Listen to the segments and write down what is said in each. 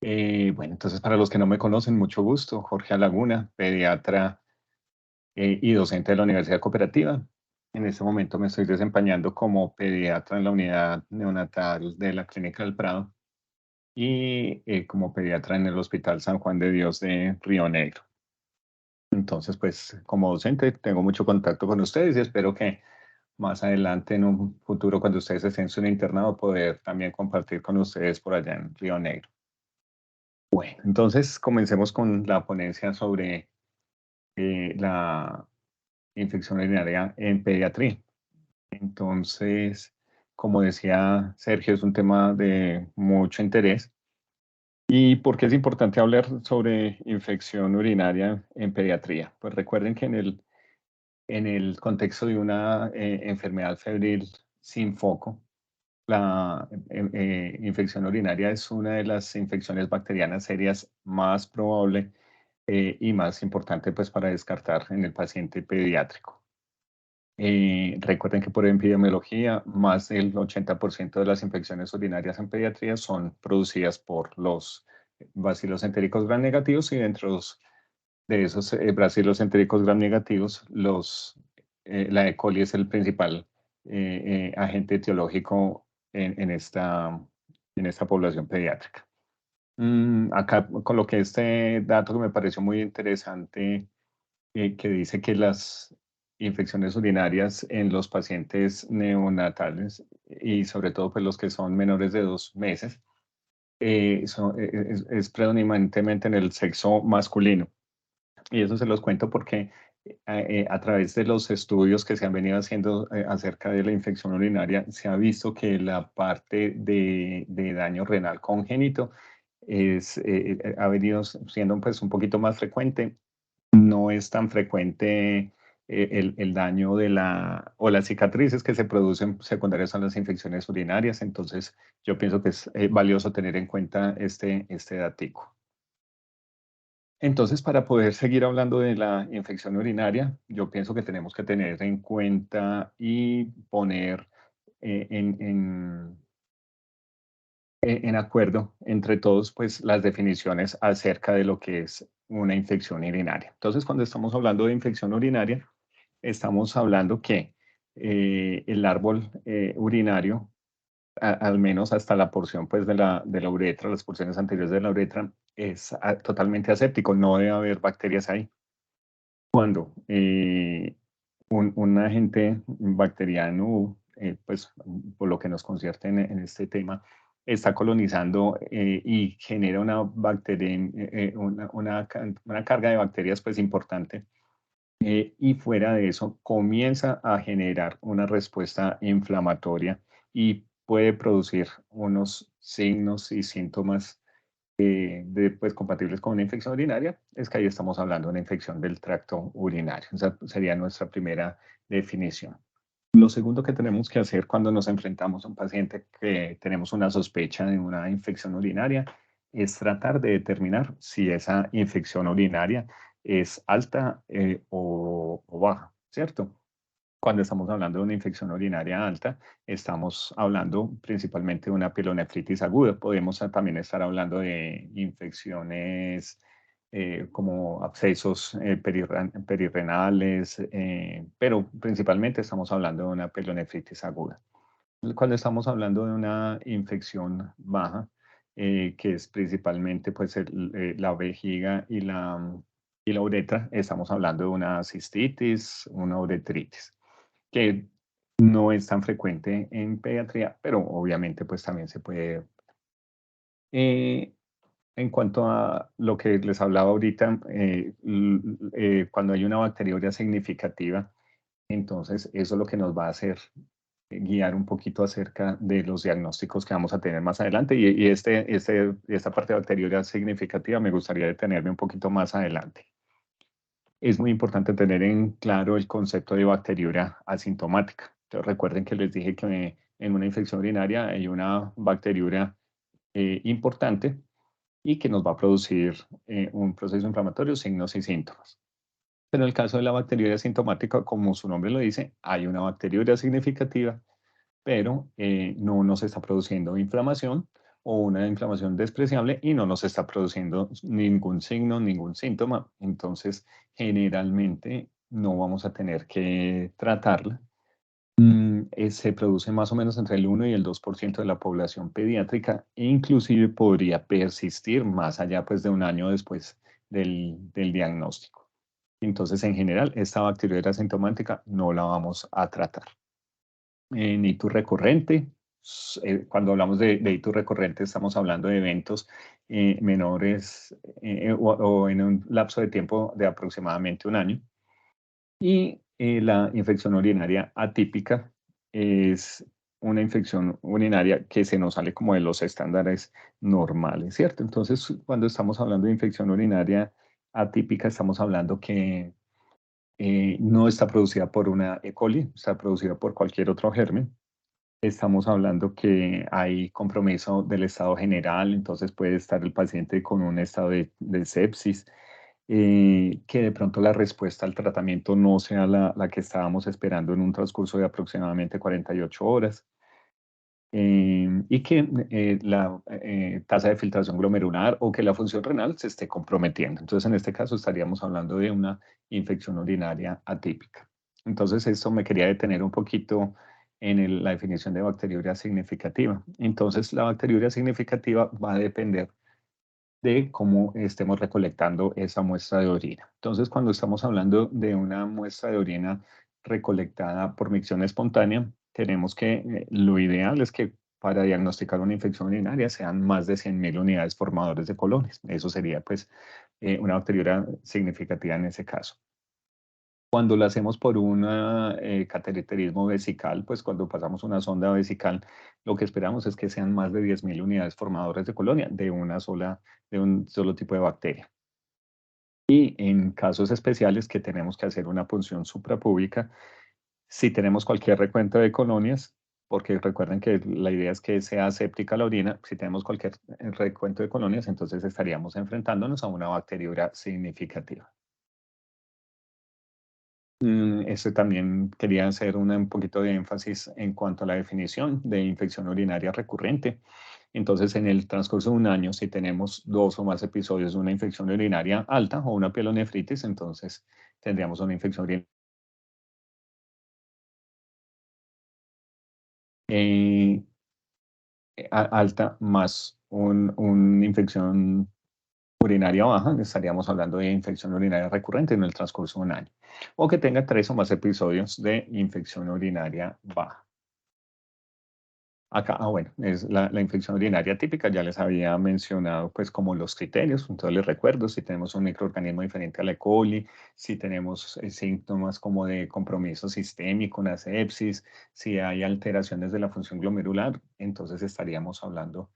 Bueno, entonces para los que no me conocen, mucho gusto. Jorge Alaguna, pediatra y docente de la Universidad Cooperativa. En este momento me estoy desempeñando como pediatra en la unidad neonatal de la Clínica del Prado y como pediatra en el Hospital San Juan de Dios de Río Negro. Entonces, pues como docente tengo mucho contacto con ustedes y espero que más adelante en un futuro, cuando ustedes estén en su internado, poder también compartir con ustedes por allá en Río Negro. Bueno, entonces comencemos con la ponencia sobre la infección urinaria en pediatría. Entonces, como decía Sergio, es un tema de mucho interés. ¿Y por qué es importante hablar sobre infección urinaria en pediatría? Pues recuerden que en el contexto de una enfermedad febril sin foco, la infección urinaria es una de las infecciones bacterianas serias más probable y más importante pues para descartar en el paciente pediátrico. Recuerden que por epidemiología, más del 80% de las infecciones urinarias en pediatría son producidas por los bacilos entéricos gram negativos y dentro de esos bacilos entéricos gram negativos, la E. coli es el principal agente etiológico en esta población pediátrica. Acá coloqué este dato que me pareció muy interesante, que dice que las infecciones urinarias en los pacientes neonatales y sobre todo pues los que son menores de 2 meses, es predominantemente en el sexo masculino. Y eso se los cuento porque a través de los estudios que se han venido haciendo acerca de la infección urinaria, se ha visto que la parte de daño renal congénito ha venido siendo pues un poquito más frecuente. No es tan frecuente el daño o las cicatrices que se producen secundarias a las infecciones urinarias. Entonces, yo pienso que es valioso tener en cuenta este datico. Entonces, para poder seguir hablando de la infección urinaria, yo pienso que tenemos que tener en cuenta y poner eh, en, en- en acuerdo entre todos, pues, las definiciones acerca de lo que es una infección urinaria. Entonces, cuando estamos hablando de infección urinaria, estamos hablando que el árbol urinario, al menos hasta la porción pues, de la uretra, las porciones anteriores de la uretra, es totalmente aséptico, no debe haber bacterias ahí. Cuando un agente bacteriano, pues por lo que nos concierne en este tema, está colonizando y genera una carga de bacterias pues importante, y fuera de eso comienza a generar una respuesta inflamatoria y puede producir unos signos y síntomas pues, compatibles con una infección urinaria. Es que ahí estamos hablando de una infección del tracto urinario. Esa sería nuestra primera definición. Lo segundo que tenemos que hacer cuando nos enfrentamos a un paciente que tenemos una sospecha de una infección urinaria es tratar de determinar si esa infección urinaria es alta o baja, ¿cierto? Cuando estamos hablando de una infección urinaria alta, estamos hablando principalmente de una pielonefritis aguda. Podemos también estar hablando de infecciones como abscesos perirrenales, pero principalmente estamos hablando de una pielonefritis aguda. Cuando estamos hablando de una infección baja, que es principalmente pues, la vejiga y la uretra, estamos hablando de una cistitis, una uretritis, que no es tan frecuente en pediatría, pero obviamente pues también se puede. Eh, en cuanto a lo que les hablaba ahorita, cuando hay una bacteriuria significativa, entonces eso es lo que nos va a hacer guiar un poquito acerca de los diagnósticos que vamos a tener más adelante. Y esta parte de bacteriuria significativa me gustaría detenerme un poquito más adelante. Es muy importante tener en claro el concepto de bacteriuria asintomática. Entonces, recuerden que les dije que en una infección urinaria hay una bacteriuria importante y que nos va a producir un proceso inflamatorio, signos y síntomas. Pero en el caso de la bacteriuria asintomática, como su nombre lo dice, hay una bacteriuria significativa, pero no nos está produciendo inflamación, o una inflamación despreciable y no nos está produciendo ningún signo, ningún síntoma. Entonces, generalmente no vamos a tener que tratarla. Se produce más o menos entre el 1 y el 2% de la población pediátrica e inclusive podría persistir más allá pues, de un año después del diagnóstico. Entonces, en general, esta bacteriuria asintomática no la vamos a tratar. En ictus recurrente, cuando hablamos de ictus recurrente, estamos hablando de eventos menores o en un lapso de tiempo de aproximadamente un año. Y la infección urinaria atípica es una infección urinaria que se nos sale como de los estándares normales, ¿cierto? Entonces, cuando estamos hablando de infección urinaria atípica, estamos hablando que no está producida por una E. coli, está producida por cualquier otro germen. Estamos hablando que hay compromiso del estado general, entonces puede estar el paciente con un estado de sepsis, que de pronto la respuesta al tratamiento no sea la que estábamos esperando en un transcurso de aproximadamente 48 horas. Y que la tasa de filtración glomerular o que la función renal se esté comprometiendo. Entonces, en este caso estaríamos hablando de una infección urinaria atípica. Entonces, esto me quería detener un poquito en la definición de bacteriuria significativa. Entonces, la bacteriuria significativa va a depender de cómo estemos recolectando esa muestra de orina. Entonces, cuando estamos hablando de una muestra de orina recolectada por micción espontánea, tenemos que, lo ideal es que para diagnosticar una infección urinaria sean más de 100.000 unidades formadores de colones. Eso sería, pues, una bacteriuria significativa en ese caso. Cuando lo hacemos por un cateterismo vesical, pues cuando pasamos una sonda vesical, lo que esperamos es que sean más de 10.000 unidades formadores de colonia de un solo tipo de bacteria. Y en casos especiales que tenemos que hacer una punción suprapúbica, si tenemos cualquier recuento de colonias, porque recuerden que la idea es que sea aséptica la orina, si tenemos cualquier recuento de colonias, entonces estaríamos enfrentándonos a una bacteriuria significativa. También quería hacer un poquito de énfasis en cuanto a la definición de infección urinaria recurrente. Entonces, en el transcurso de un año, si tenemos 2 o más episodios de una infección urinaria alta o una pielonefritis, entonces tendríamos una infección urinaria eh, alta más una infección urinaria baja, estaríamos hablando de infección urinaria recurrente en el transcurso de un año. O que tenga 3 o más episodios de infección urinaria baja. Acá, bueno, es la infección urinaria típica, ya les había mencionado pues como los criterios, entonces les recuerdo si tenemos un microorganismo diferente a la E. coli, si tenemos síntomas como de compromiso sistémico, una sepsis, si hay alteraciones de la función glomerular, entonces estaríamos hablando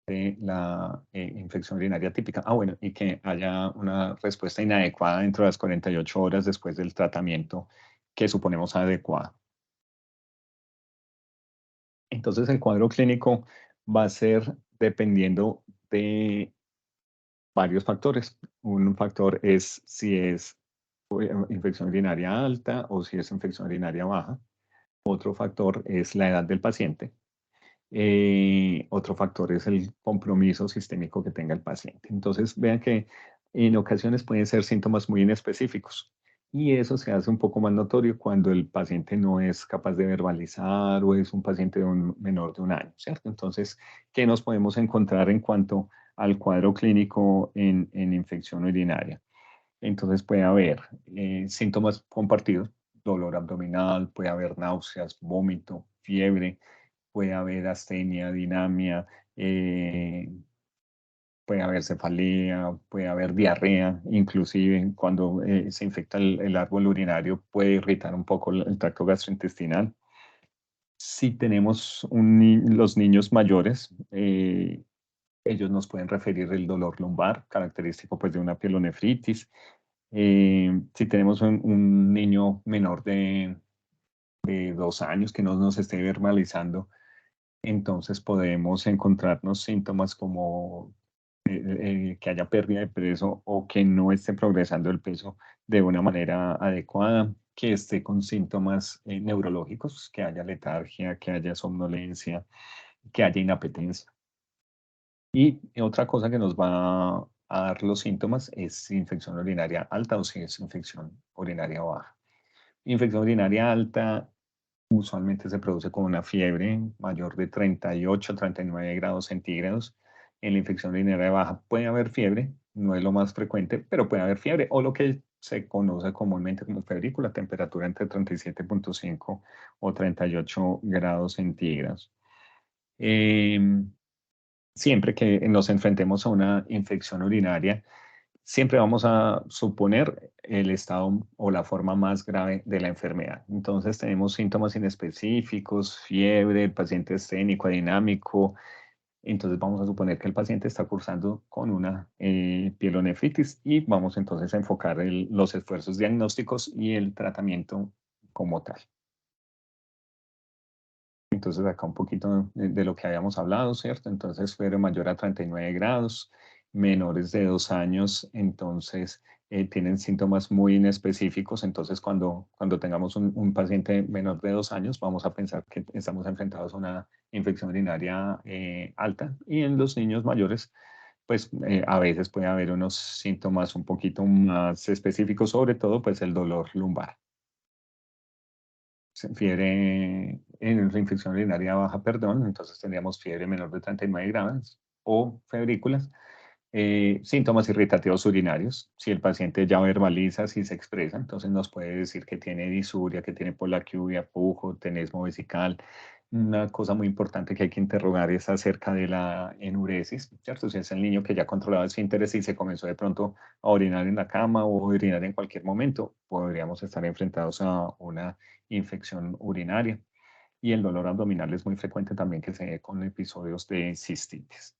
de la infección urinaria típica. Bueno, y que haya una respuesta inadecuada dentro de las 48 horas después del tratamiento que suponemos adecuado. Entonces, el cuadro clínico va a ser dependiendo de varios factores. Un factor es si es infección urinaria alta o si es infección urinaria baja. Otro factor es la edad del paciente. Otro factor es el compromiso sistémico que tenga el paciente. Entonces, vean que en ocasiones pueden ser síntomas muy inespecíficos y eso se hace un poco más notorio cuando el paciente no es capaz de verbalizar o es un paciente de un menor de un año, ¿cierto? Entonces, ¿qué nos podemos encontrar en cuanto al cuadro clínico en infección urinaria? Entonces, puede haber síntomas compartidos, dolor abdominal, puede haber náuseas, vómito, fiebre, puede haber astenia, dinamia, puede haber cefalea, puede haber diarrea, inclusive cuando se infecta el árbol urinario puede irritar un poco el tracto gastrointestinal. Si tenemos los niños mayores, ellos nos pueden referir el dolor lumbar, característico pues de una pielonefritis. Si tenemos un niño menor de 2 años que no nos esté verbalizando, entonces podemos encontrarnos síntomas como que haya pérdida de peso o que no esté progresando el peso de una manera adecuada, que esté con síntomas neurológicos, que haya letargia, que haya somnolencia, que haya inapetencia. Y otra cosa que nos va a dar los síntomas es si infección urinaria alta o si es infección urinaria baja. Infección urinaria alta usualmente se produce con una fiebre mayor de 38 a 39 grados centígrados. En la infección urinaria baja puede haber fiebre, no es lo más frecuente, pero puede haber fiebre o lo que se conoce comúnmente como febrícula, temperatura entre 37.5 o 38 grados centígrados. Siempre que nos enfrentemos a una infección urinaria, siempre vamos a suponer el estado o la forma más grave de la enfermedad. Entonces tenemos síntomas inespecíficos, fiebre, el paciente es técnico, dinámico. Entonces vamos a suponer que el paciente está cursando con una pielonefritis y vamos entonces a enfocar los esfuerzos diagnósticos y el tratamiento como tal. Entonces acá un poquito de lo que habíamos hablado, ¿cierto? Entonces fiebre mayor a 39 grados, menores de 2 años, entonces tienen síntomas muy inespecíficos. Entonces cuando tengamos un paciente menor de 2 años, vamos a pensar que estamos enfrentados a una infección urinaria alta. Y en los niños mayores, pues a veces puede haber unos síntomas un poquito más específicos, sobre todo pues el dolor lumbar. Fiebre en la infección urinaria baja, perdón, entonces tendríamos fiebre menor de 39 grados o febrículas. Síntomas irritativos urinarios, si el paciente ya verbaliza, si se expresa, entonces nos puede decir que tiene disuria, que tiene polaquiuria, pujo, tenesmo vesical. Una cosa muy importante que hay que interrogar es acerca de la enuresis, ¿cierto? Si es el niño que ya controlaba esfínteres y se comenzó de pronto a orinar en la cama o orinar en cualquier momento, podríamos estar enfrentados a una infección urinaria. Y el dolor abdominal es muy frecuente también que se dé con episodios de cistitis.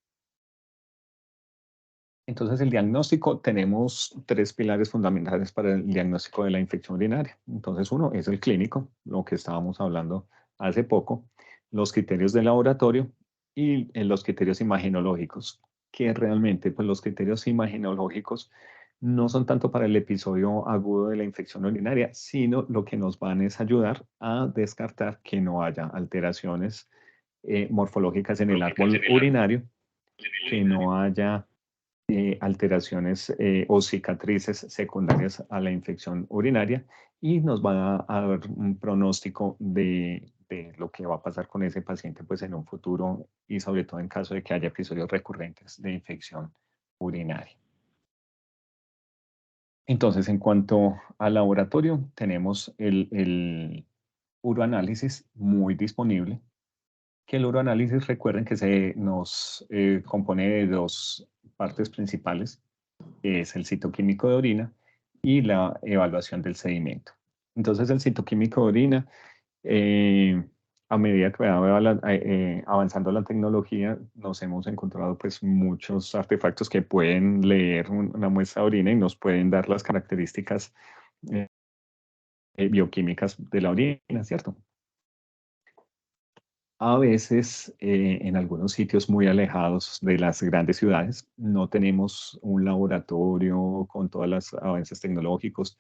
Entonces, el diagnóstico, tenemos 3 pilares fundamentales para el diagnóstico de la infección urinaria. Entonces, uno es el clínico, lo que estábamos hablando hace poco, los criterios de laboratorio y los criterios imagenológicos, que realmente, pues los criterios imagenológicos no son tanto para el episodio agudo de la infección urinaria, sino lo que nos van es ayudar a descartar que no haya alteraciones morfológicas en el árbol urinario, que no haya alteraciones o cicatrices secundarias a la infección urinaria y nos va a dar un pronóstico de lo que va a pasar con ese paciente pues en un futuro y sobre todo en caso de que haya episodios recurrentes de infección urinaria. Entonces, en cuanto al laboratorio, tenemos el uroanálisis muy disponible, que el uroanálisis, recuerden que se nos compone de 2 partes principales, es el citoquímico de orina y la evaluación del sedimento. Entonces, el citoquímico de orina, a medida que va avanzando la tecnología, nos hemos encontrado pues muchos artefactos que pueden leer una muestra de orina y nos pueden dar las características eh, bioquímicas de la orina, ¿cierto? A veces, en algunos sitios muy alejados de las grandes ciudades, no tenemos un laboratorio con todos los avances tecnológicos,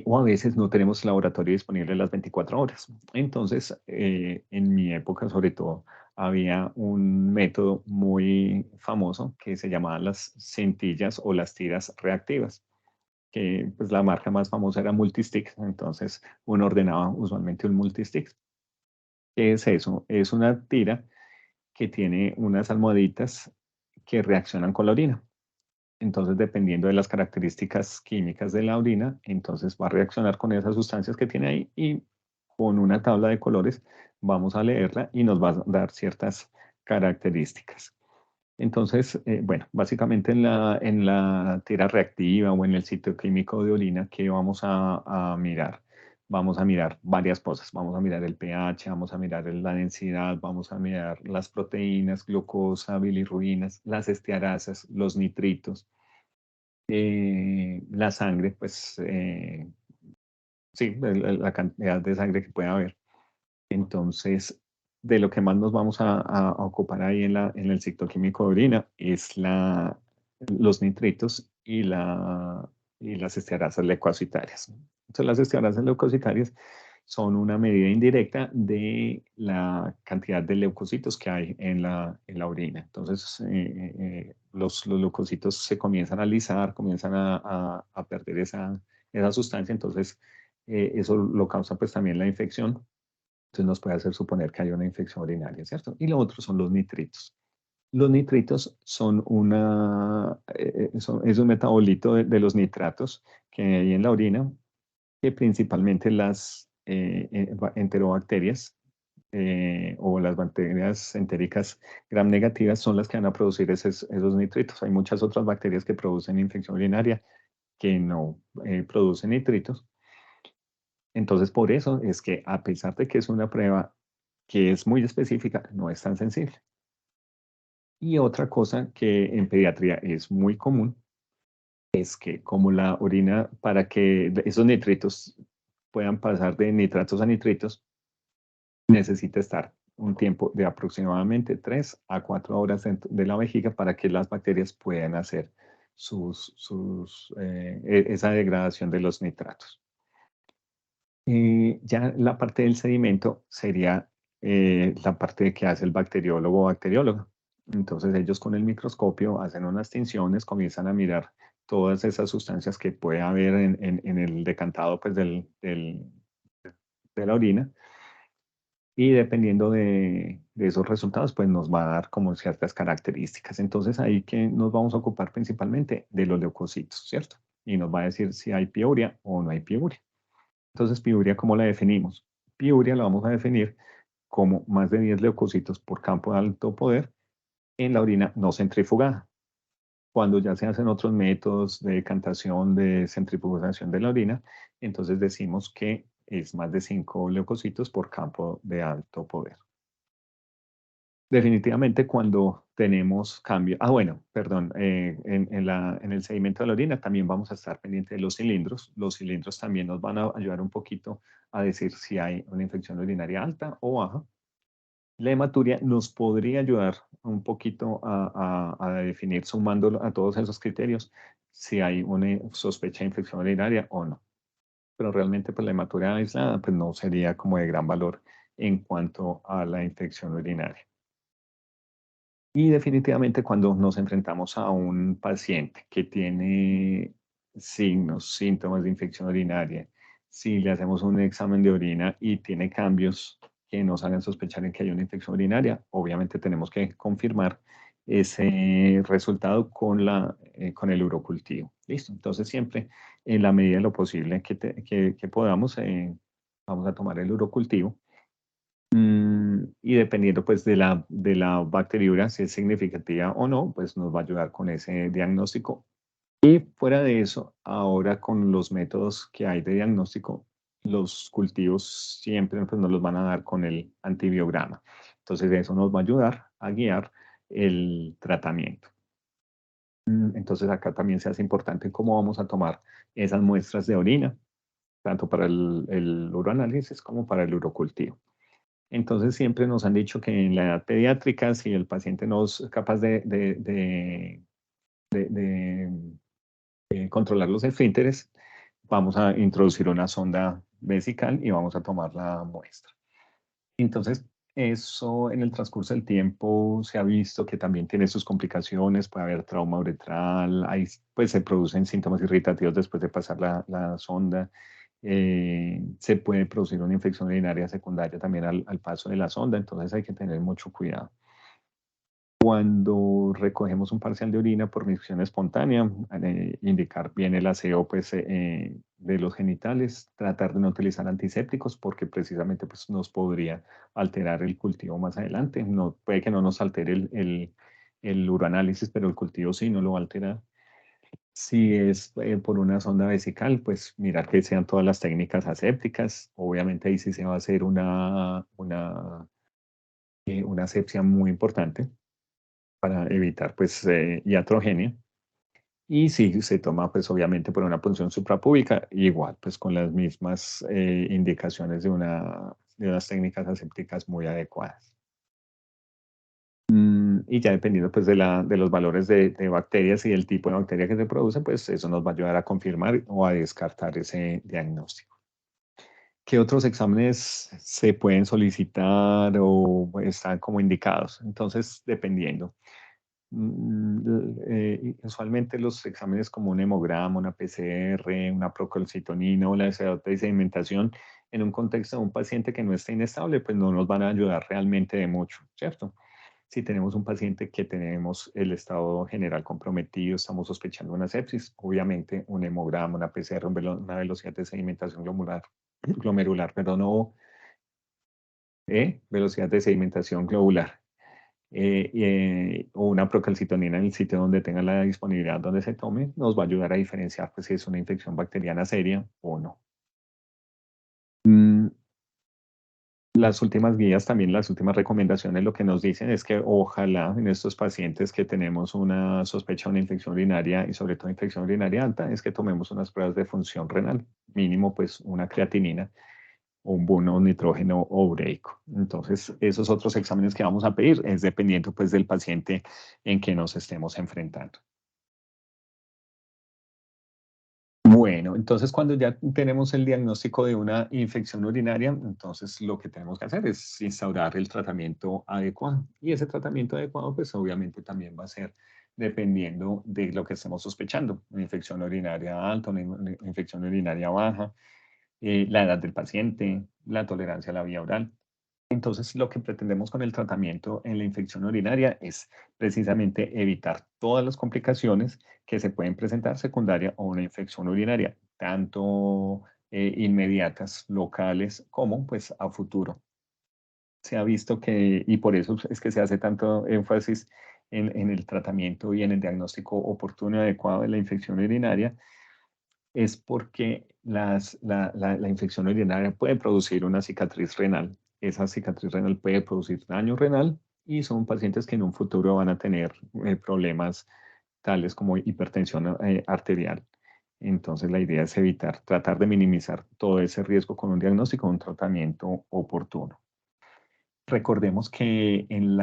o a veces no tenemos laboratorio disponible las 24 horas. Entonces, en mi época, sobre todo, había un método muy famoso que se llamaba las centillas o las tiras reactivas, que pues la marca más famosa era Multistick. Entonces, uno ordenaba usualmente un Multistick. ¿Qué es eso? Es una tira que tiene unas almohaditas que reaccionan con la orina. Entonces, dependiendo de las características químicas de la orina, entonces va a reaccionar con esas sustancias que tiene ahí y con una tabla de colores vamos a leerla y nos va a dar ciertas características. Entonces, bueno, básicamente en la tira reactiva o en el sitio químico de orina, ¿qué vamos a mirar? Vamos a mirar varias cosas. Vamos a mirar el pH, vamos a mirar la densidad, vamos a mirar las proteínas, glucosa, bilirrubinas, las estearasas, los nitritos, la sangre, pues sí, la cantidad de sangre que puede haber. Entonces, de lo que más nos vamos a ocupar ahí en el cicloquímico de orina es los nitritos y las estearasas leucocitarias. Entonces, las estearasas leucocitarias son una medida indirecta de la cantidad de leucocitos que hay en la orina. Entonces, los leucocitos se comienzan a alisar, comienzan a perder esa sustancia, entonces eso lo causa pues también la infección. Entonces nos puede hacer suponer que hay una infección urinaria, ¿cierto? Y lo otro son los nitritos. Los nitritos son es un metabolito de los nitratos que hay en la orina, que principalmente las enterobacterias o las bacterias entéricas gram negativas son las que van a producir esos nitritos. Hay muchas otras bacterias que producen infección urinaria que no producen nitritos. Entonces, por eso es que a pesar de que es una prueba que es muy específica, no es tan sensible. Y otra cosa que en pediatría es muy común es que como la orina, para que esos nitritos puedan pasar de nitratos a nitritos, necesita estar un tiempo de aproximadamente 3 a 4 horas dentro de la vejiga para que las bacterias puedan hacer esa degradación de los nitratos. Ya la parte del sedimento sería la parte que hace el bacteriólogo o bacterióloga. Entonces ellos con el microscopio hacen unas tinciones, comienzan a mirar todas esas sustancias que puede haber en el decantado pues, de la orina y dependiendo de esos resultados pues nos va a dar como ciertas características. Entonces ahí que nos vamos a ocupar principalmente de los leucocitos, ¿cierto? Y nos va a decir si hay piuria o no hay piuria. Entonces, piuria, ¿cómo la definimos? Piuria la vamos a definir como más de 10 leucocitos por campo de alto poder en la orina no centrifugada. Cuando ya se hacen otros métodos de decantación, de centrifugación de la orina, entonces decimos que es más de 5 leucocitos por campo de alto poder. Definitivamente cuando tenemos cambio, bueno, perdón, en el sedimento de la orina también vamos a estar pendientes de los cilindros. Los cilindros también nos van a ayudar un poquito a decir si hay una infección urinaria alta o baja. La hematuria nos podría ayudar un poquito a definir, sumando a todos esos criterios, si hay una sospecha de infección urinaria o no. Pero realmente pues, la hematuria aislada pues, no sería como de gran valor en cuanto a la infección urinaria. Y definitivamente cuando nos enfrentamos a un paciente que tiene signos, síntomas de infección urinaria, si le hacemos un examen de orina y tiene cambios que nos hagan sospechar en que hay una infección urinaria, obviamente tenemos que confirmar ese resultado con el urocultivo. ¿Listo? Entonces siempre en la medida de lo posible que podamos, vamos a tomar el urocultivo. Y dependiendo pues de la bacteriura, si es significativa o no, pues nos va a ayudar con ese diagnóstico. Y fuera de eso, ahora con los métodos que hay de diagnóstico, los cultivos siempre pues, nos los van a dar con el antibiograma. Entonces eso nos va a ayudar a guiar el tratamiento. Entonces acá también se hace importante cómo vamos a tomar esas muestras de orina, tanto para el uroanálisis como para el urocultivo. Entonces siempre nos han dicho que en la edad pediátrica, si el paciente no es capaz de controlar los esfínteres, vamos a introducir una sonda vesical y vamos a tomar la muestra. Entonces, eso en el transcurso del tiempo se ha visto que también tiene sus complicaciones, puede haber trauma uretral, pues se producen síntomas irritativos después de pasar la sonda. Se puede producir una infección urinaria secundaria también al paso de la sonda, entonces hay que tener mucho cuidado. Cuando recogemos un parcial de orina por micción espontánea, indicar bien el aseo pues, de los genitales, tratar de no utilizar antisépticos porque precisamente pues, nos podría alterar el cultivo más adelante. No, puede que no nos altere el uroanálisis, pero el cultivo sí no lo va a alterar. Si es por una sonda vesical, pues mirar que sean todas las técnicas asépticas. Obviamente ahí sí se va a hacer una asepsia muy importante para evitar pues iatrogenia. Y si se toma pues obviamente por una punción suprapúbica, igual pues con las mismas indicaciones de unas técnicas asépticas muy adecuadas. Y ya dependiendo pues de los valores de bacterias y del tipo de bacteria que se produce, pues eso nos va a ayudar a confirmar o a descartar ese diagnóstico. ¿Qué otros exámenes se pueden solicitar o están como indicados? Entonces, dependiendo. Usualmente los exámenes como un hemograma, una PCR, una procalcitonina o la de sedimentación en un contexto de un paciente que no esté inestable, pues no nos van a ayudar realmente de mucho, ¿cierto? Si tenemos un paciente que tenemos el estado general comprometido, estamos sospechando una sepsis, obviamente un hemograma, una PCR, una velocidad de sedimentación glomerular, perdón, o velocidad de sedimentación globular, o una procalcitonina en el sitio donde tenga la disponibilidad donde se tome, nos va a ayudar a diferenciar pues, si es una infección bacteriana seria o no. Mm, Las últimas guías, también las últimas recomendaciones, lo que nos dicen es que ojalá en estos pacientes que tenemos una sospecha de una infección urinaria y sobre todo infección urinaria alta, es que tomemos unas pruebas de función renal, mínimo pues una creatinina o un bono nitrógeno o ureico. Entonces, esos otros exámenes que vamos a pedir es dependiendo pues del paciente en que nos estemos enfrentando. Bueno, entonces cuando ya tenemos el diagnóstico de una infección urinaria, entonces lo que tenemos que hacer es instaurar el tratamiento adecuado. Y ese tratamiento adecuado, pues obviamente también va a ser dependiendo de lo que estemos sospechando. Una infección urinaria alta, una infección urinaria baja, la edad del paciente, la tolerancia a la vía oral. Entonces, lo que pretendemos con el tratamiento en la infección urinaria es precisamente evitar todas las complicaciones que se pueden presentar secundaria a una infección urinaria, tanto inmediatas, locales, como pues a futuro. Se ha visto que, y por eso es que se hace tanto énfasis en el tratamiento y en el diagnóstico oportuno y adecuado de la infección urinaria, es porque la infección urinaria puede producir una cicatriz renal. Esa cicatriz renal puede producir daño renal y son pacientes que en un futuro van a tener problemas tales como hipertensión arterial. Entonces la idea es evitar, tratar de minimizar todo ese riesgo con un diagnóstico, un tratamiento oportuno. Recordemos que en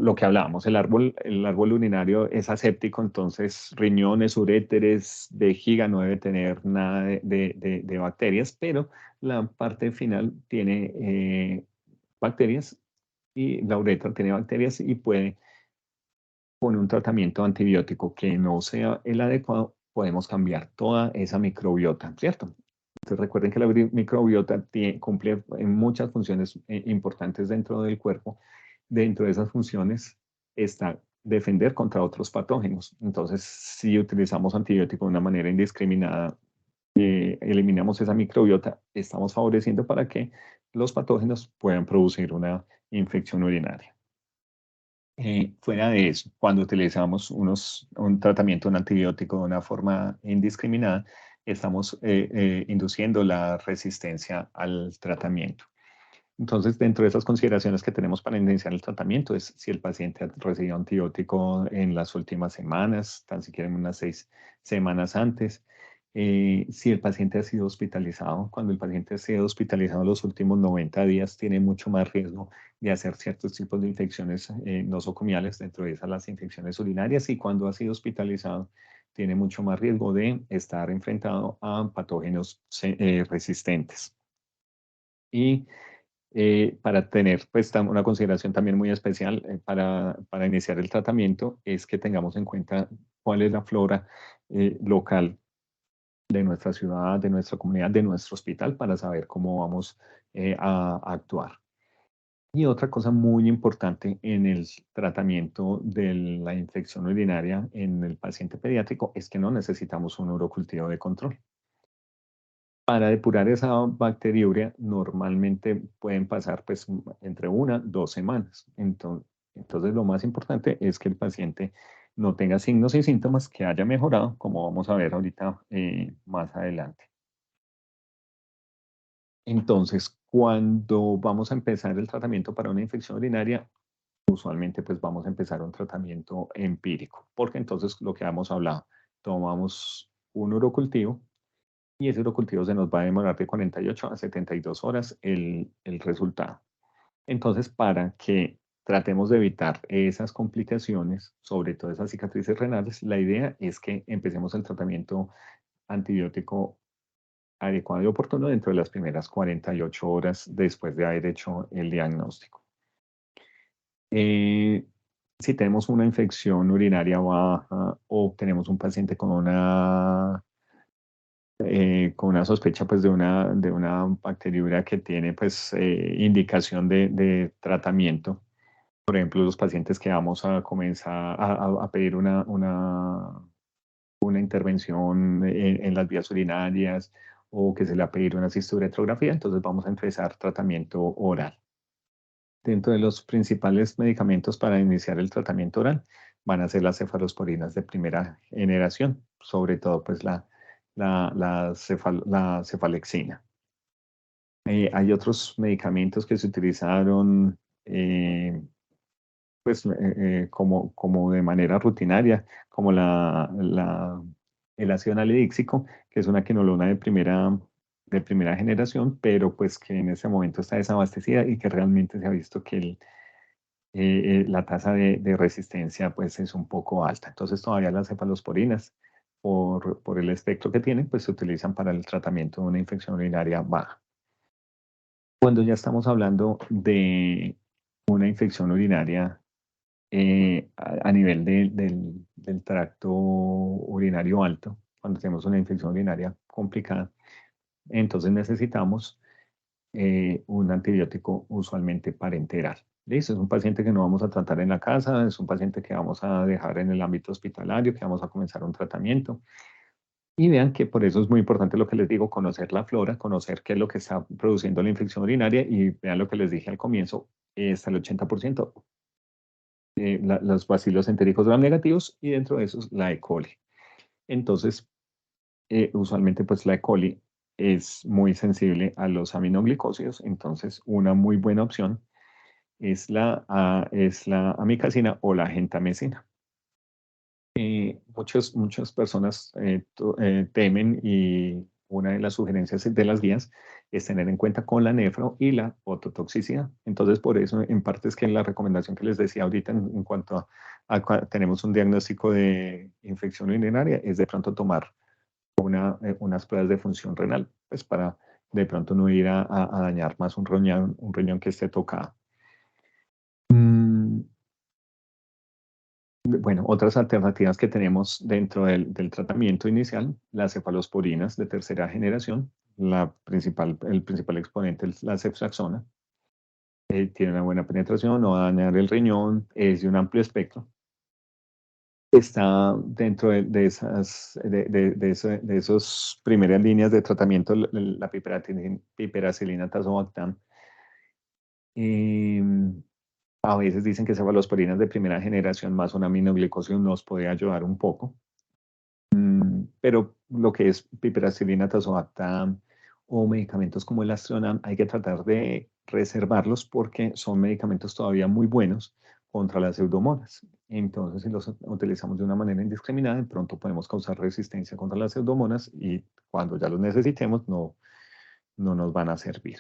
lo que hablábamos, el árbol urinario es aséptico, entonces riñones, uréteres, vejiga no debe tener nada de bacterias, pero la parte final tiene bacterias y la uretra tiene bacterias y puede, con un tratamiento antibiótico que no sea el adecuado, podemos cambiar toda esa microbiota, ¿cierto? Entonces recuerden que la microbiota cumple muchas funciones importantes dentro del cuerpo. Dentro de esas funciones está defender contra otros patógenos. Entonces, si utilizamos antibióticos de una manera indiscriminada, eliminamos esa microbiota, estamos favoreciendo para que los patógenos puedan producir una infección urinaria. Fuera de eso, cuando utilizamos un tratamiento, un antibiótico de una forma indiscriminada, estamos induciendo la resistencia al tratamiento. Entonces, dentro de esas consideraciones que tenemos para iniciar el tratamiento es si el paciente ha recibido antibiótico en las últimas semanas, tan siquiera en unas 6 semanas antes, si el paciente ha sido hospitalizado. Cuando el paciente ha sido hospitalizado los últimos 90 días, tiene mucho más riesgo de hacer ciertos tipos de infecciones nosocomiales, dentro de esas las infecciones urinarias, y cuando ha sido hospitalizado, tiene mucho más riesgo de estar enfrentado a patógenos resistentes. Y para tener pues, una consideración también muy especial para iniciar el tratamiento es que tengamos en cuenta cuál es la flora local de nuestra ciudad, de nuestra comunidad, de nuestro hospital, para saber cómo vamos a actuar. Y otra cosa muy importante en el tratamiento de la infección urinaria en el paciente pediátrico es que no necesitamos un urocultivo de control. Para depurar esa bacteriuria, normalmente pueden pasar pues, entre 1 o 2 semanas. Entonces, lo más importante es que el paciente no tenga signos y síntomas, que haya mejorado, como vamos a ver ahorita más adelante. Entonces, cuando vamos a empezar el tratamiento para una infección urinaria, usualmente pues vamos a empezar un tratamiento empírico, porque entonces lo que hemos hablado, tomamos un urocultivo y ese urocultivo se nos va a demorar de 48 a 72 horas el resultado. Entonces, para que tratemos de evitar esas complicaciones, sobre todo esas cicatrices renales, la idea es que empecemos el tratamiento antibiótico adecuado y oportuno dentro de las primeras 48 horas después de haber hecho el diagnóstico. Si tenemos una infección urinaria baja o tenemos un paciente con una sospecha pues, de una bacteriuria que tiene pues, indicación de tratamiento, por ejemplo, los pacientes que vamos a comenzar a pedir una intervención en las vías urinarias o que se le va a pedir una cistourethografía, entonces vamos a empezar tratamiento oral. Dentro de los principales medicamentos para iniciar el tratamiento oral van a ser las cefalosporinas de primera generación, sobre todo pues la cefalexina. Hay otros medicamentos que se utilizaron pues, como de manera rutinaria, como el ácido nalidíxico, que es una quinolona de primera generación, pero pues que en ese momento está desabastecida y que realmente se ha visto que la tasa de resistencia pues es un poco alta. Entonces todavía las cefalosporinas, por el espectro que tienen, pues se utilizan para el tratamiento de una infección urinaria baja. Cuando ya estamos hablando de una infección urinaria a nivel del tracto urinario alto, cuando tenemos una infección urinaria complicada, entonces necesitamos un antibiótico usualmente parenteral. ¿Listo? Es un paciente que no vamos a tratar en la casa, es un paciente que vamos a dejar en el ámbito hospitalario, que vamos a comenzar un tratamiento. Y vean que por eso es muy importante lo que les digo, conocer la flora, conocer qué es lo que está produciendo la infección urinaria y vean lo que les dije al comienzo, hasta el 80% los bacilos entéricos gram negativos y dentro de esos la E. coli. Entonces, usualmente pues la E. coli es muy sensible a los aminoglicosidos, entonces una muy buena opción es la amicacina o la gentamicina. Muchas personas temen y una de las sugerencias de las guías es tener en cuenta con la nefro y la ototoxicidad. Entonces, por eso, en parte es que la recomendación que les decía ahorita en cuanto a cuando tenemos un diagnóstico de infección urinaria es de pronto tomar unas pruebas de función renal, pues para de pronto no ir a dañar más un riñón que esté tocado. Bueno, otras alternativas que tenemos dentro del tratamiento inicial, las cefalosporinas de tercera generación, el principal exponente es la ceftriaxona, tiene una buena penetración, no va a dañar el riñón, es de un amplio espectro. Está dentro de esas primeras líneas de tratamiento, la piperacilina tazobactam. A veces dicen que cefalosporinas de primera generación más un aminoglicosio nos puede ayudar un poco. Pero lo que es piperacilina tazobactam o medicamentos como el Astronam, hay que tratar de reservarlos porque son medicamentos todavía muy buenos contra las pseudomonas. Entonces, si los utilizamos de una manera indiscriminada, de pronto podemos causar resistencia contra las pseudomonas y cuando ya los necesitemos no nos van a servir.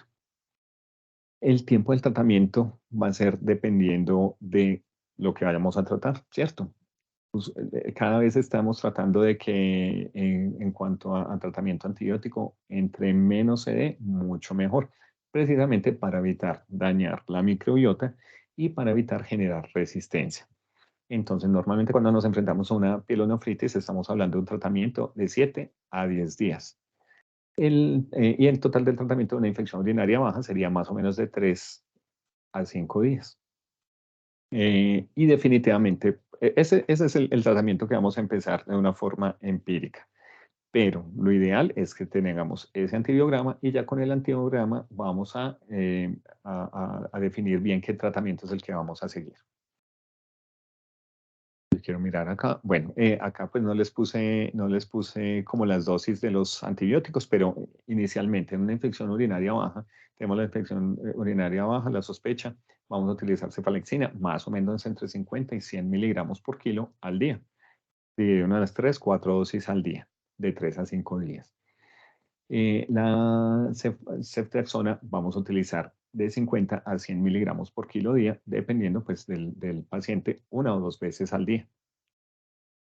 El tiempo del tratamiento va a ser dependiendo de lo que vayamos a tratar, ¿cierto? Cada vez estamos tratando de que en cuanto a tratamiento antibiótico, entre menos se dé, mucho mejor, precisamente para evitar dañar la microbiota y para evitar generar resistencia. Entonces, normalmente cuando nos enfrentamos a una pielonefritis, estamos hablando de un tratamiento de 7 a 10 días. Y el total del tratamiento de una infección urinaria baja sería más o menos de 3 a 5 días. Y definitivamente, ese es el tratamiento que vamos a empezar de una forma empírica. Pero lo ideal es que tengamos ese antibiograma y ya con el antibiograma vamos a definir bien qué tratamiento es el que vamos a seguir. Yo quiero mirar acá. Bueno, acá pues no les puse como las dosis de los antibióticos, pero inicialmente en una infección urinaria baja, tenemos la infección urinaria baja, la sospecha, vamos a utilizar cefalexina, más o menos entre 50 y 100 miligramos por kilo al día. Dividido en unas 3, 4 dosis al día, de 3 a 5 días. La ceftriaxona vamos a utilizar de 50 a 100 miligramos por kilo día, dependiendo pues del paciente, 1 o 2 veces al día.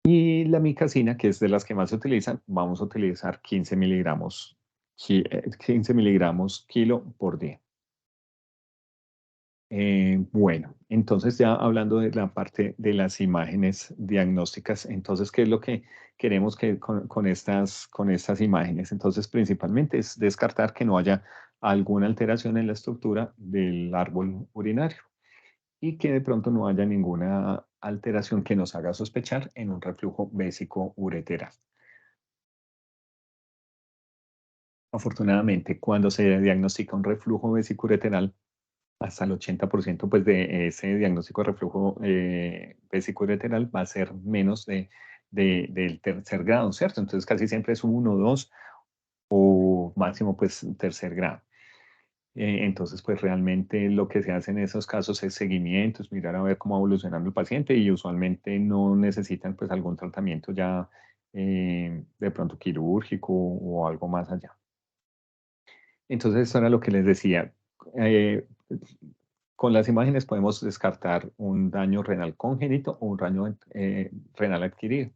Y la micacina, que es de las que más se utilizan, vamos a utilizar 15 miligramos 15 miligramos kilo por día. Bueno, entonces ya hablando de la parte de las imágenes diagnósticas, entonces, ¿qué es lo que queremos que con estas imágenes? Entonces, principalmente es descartar que no haya alguna alteración en la estructura del árbol urinario y que de pronto no haya ninguna alteración que nos haga sospechar en un reflujo vésico-ureteral. Afortunadamente, cuando se diagnostica un reflujo vésico-ureteral, hasta el 80% pues, de ese diagnóstico de reflujo vesicoureteral va a ser menos del tercer grado, ¿cierto? Entonces casi siempre es 1, 2 o máximo pues tercer grado. Entonces pues realmente lo que se hace en esos casos es seguimientos, mirar a ver cómo va evolucionando el paciente y usualmente no necesitan pues algún tratamiento ya de pronto quirúrgico o algo más allá. Entonces eso era lo que les decía. Eh, Con las imágenes podemos descartar un daño renal congénito o un daño renal adquirido.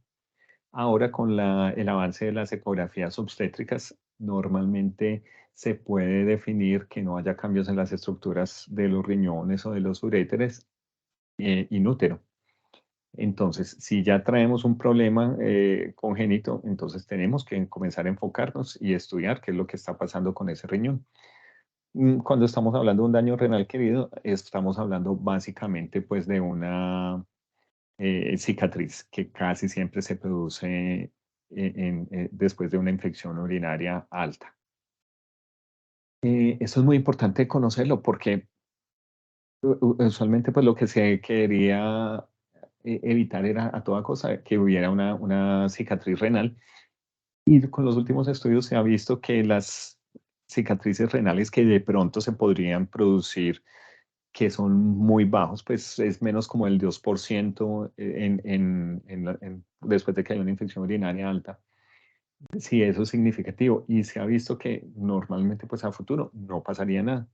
Ahora con el avance de las ecografías obstétricas, normalmente se puede definir que no haya cambios en las estructuras de los riñones o de los uréteres in útero. Entonces, si ya traemos un problema congénito, entonces tenemos que comenzar a enfocarnos y estudiar qué es lo que está pasando con ese riñón. Cuando estamos hablando de un daño renal querido, estamos hablando básicamente pues de una cicatriz que casi siempre se produce después de una infección urinaria alta. Eso es muy importante conocerlo porque usualmente pues lo que se quería evitar era a toda cosa que hubiera una cicatriz renal. Y con los últimos estudios se ha visto que las cicatrices renales que de pronto se podrían producir, que son muy bajos, pues es menos como el 2% después de que hay una infección urinaria alta. Sí, eso es significativo y se ha visto que normalmente pues a futuro no pasaría nada.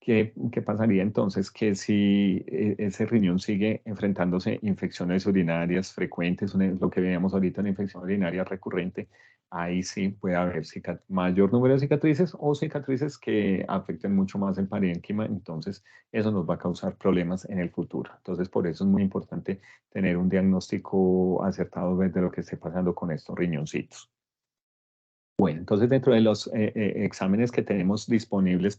¿Qué pasaría entonces? Que si ese riñón sigue enfrentándose infecciones urinarias frecuentes, lo que veíamos ahorita, una infección urinaria recurrente, ahí sí puede haber mayor número de cicatrices o cicatrices que afecten mucho más el parénquima, entonces eso nos va a causar problemas en el futuro. Entonces por eso es muy importante tener un diagnóstico acertado de lo que esté pasando con estos riñoncitos. Bueno, entonces dentro de los exámenes que tenemos disponibles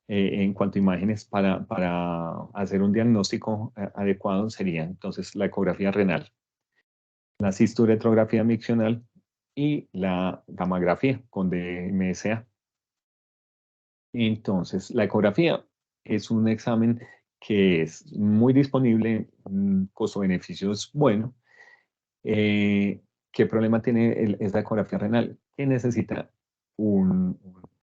en cuanto a imágenes para hacer un diagnóstico adecuado sería entonces la ecografía renal, la cisturetrografía miccional y la gammagrafía con DMSA. Entonces, la ecografía es un examen que es muy disponible, costo-beneficio es bueno. ¿Qué problema tiene esta ecografía renal? Que necesita un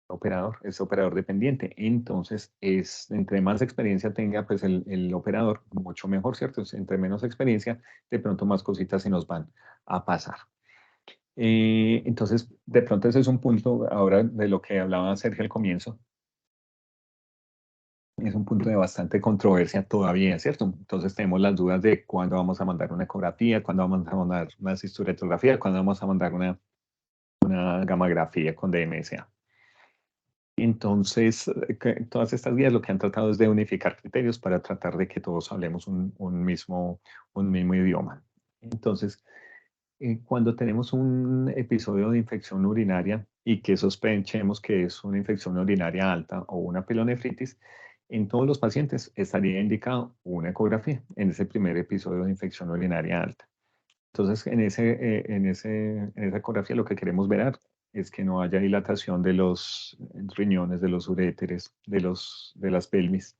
operador, es operador dependiente. Entonces, entre más experiencia tenga pues el operador, mucho mejor, ¿cierto? Entre menos experiencia, de pronto más cositas se nos van a pasar. Entonces, de pronto ese es un punto ahora de lo que hablaba Sergio al comienzo. Es un punto de bastante controversia todavía, ¿cierto? Entonces tenemos las dudas de cuándo vamos a mandar una ecografía, cuándo vamos a mandar una cisturetografía, cuándo vamos a mandar una gammagrafía con DMSA. Entonces, todas estas guías lo que han tratado es de unificar criterios para tratar de que todos hablemos un mismo idioma. Entonces, cuando tenemos un episodio de infección urinaria y que sospechemos que es una infección urinaria alta o una pilonefritis, en todos los pacientes estaría indicado una ecografía en ese primer episodio de infección urinaria alta. Entonces, en esa ecografía lo que queremos ver es que no haya dilatación de los riñones, de los uréteres, de las pelvis.